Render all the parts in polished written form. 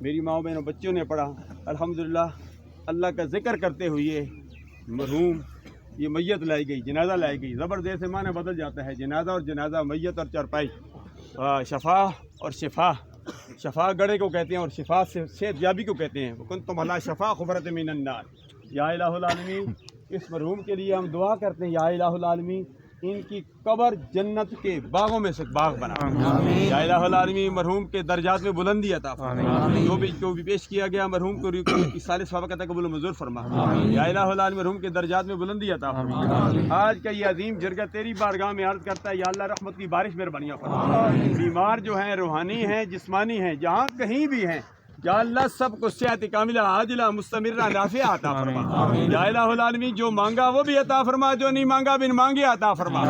میری ماؤں بہنوں بچوں نے پڑھا الحمدللہ۔ اللہ کا ذکر کرتے ہوئے مرحوم یہ میت لائی گئی، جنازہ لائی گئی، زبردست سے معنی بدل جاتا ہے، جنازہ اور جنازہ، میت اور چارپائی، شفا اور شفا، شفا گڑے کو کہتے ہیں اور شفا سے صحت یابی کو کہتے ہیں۔ وَكُنْتُمْ عَلَىٰ شَفَا حُفْرَةٍ مِّنَ النَّارِ۔ یا الہ العالمین اس مرحوم کے لیے ہم دعا کرتے ہیں، یا الہ العالمین ان کی قبر جنت کے باغوں میں سے باغ بنا، یا الہ العالمین مرحوم کے درجات میں بلندی عطا فرما، جو بھی پیش کیا گیا مرحوم کو سال ثواب کا تقبل منظور فرما، یا الہ العالمین مرحوم کے درجات میں بلندی عطا فرما۔ آج کا یہ عظیم جرگہ تیری بارگاہ میں عرض کرتا ہے، یا اللہ رحمت کی بارش مہربانیاں فرما، بیمار جو ہیں روحانی ہیں جسمانی ہیں جہاں کہیں بھی ہیں، یا اللہ سب کو صحت کاملہ عاجلہ مستمرہ نافعہ عطا فرما، یا الہ العالمین جو مانگا وہ بھی عطا فرما، جو نہیں مانگا بن مانگے عطا فرما۔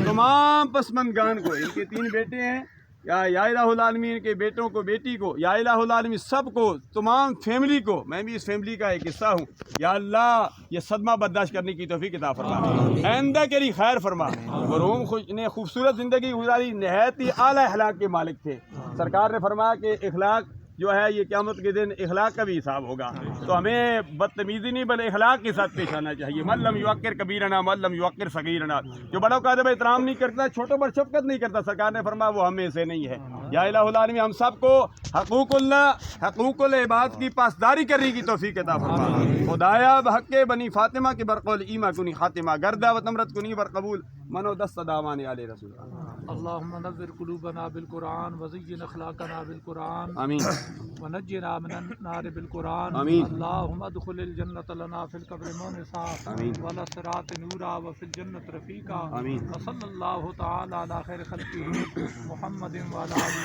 تمام پسماندگان کو، ان کے 3 بیٹے ہیں، یا الہ العالمین کے بیٹوں کو، بیٹی کو، یا الہ العالمین سب کو، تمام فیملی کو، میں بھی اس فیملی کا ایک حصہ ہوں، یا اللہ یہ صدمہ برداشت کرنے کی توفیق عطا فرما، آئندہ کے لیے خیر فرما۔ مرحوم نے خوبصورت زندگی گزاری، نہایت ہی اعلیٰ اخلاق کے مالک تھے۔ سرکار نے فرمایا کہ اخلاق جو ہے یہ قیامت کے دن اخلاق کا بھی حساب ہوگا، تو ہمیں بدتمیزی نہیں بلکہ اخلاق کے ساتھ پیش آنا چاہیے۔ من لم یوقر کبیرنا من لم یوقر صغیرنا، جو بڑوں کا ادب احترام نہیں کرتا، چھوٹوں پر شفقت نہیں کرتا، سرکار نے فرمایا وہ ہمیں سے نہیں ہے۔ یا الہ العالمین ہم سب کو حقوق اللہ، حقوق العباد کی پاسداری کرنے کی توفیق عطا فرما۔ خدایا بحق بنی فاطمہ کے برقول ایما کنی خاتمہ، گردہ و تمرت کنی برقبول منو دست دامان علی رسول اللهم نور قلوبنا بالقرآن وزين اخلاقنا بالقرآن آمین ونجنا من النار بالقرآن آمین اللهم ادخل الجنة لنا في القبر مونسا آمین وعلى الصراط نورا وفي الجنة رفيقا آمین وصلى الله تعالى على خير خلقه محمد وعلى آله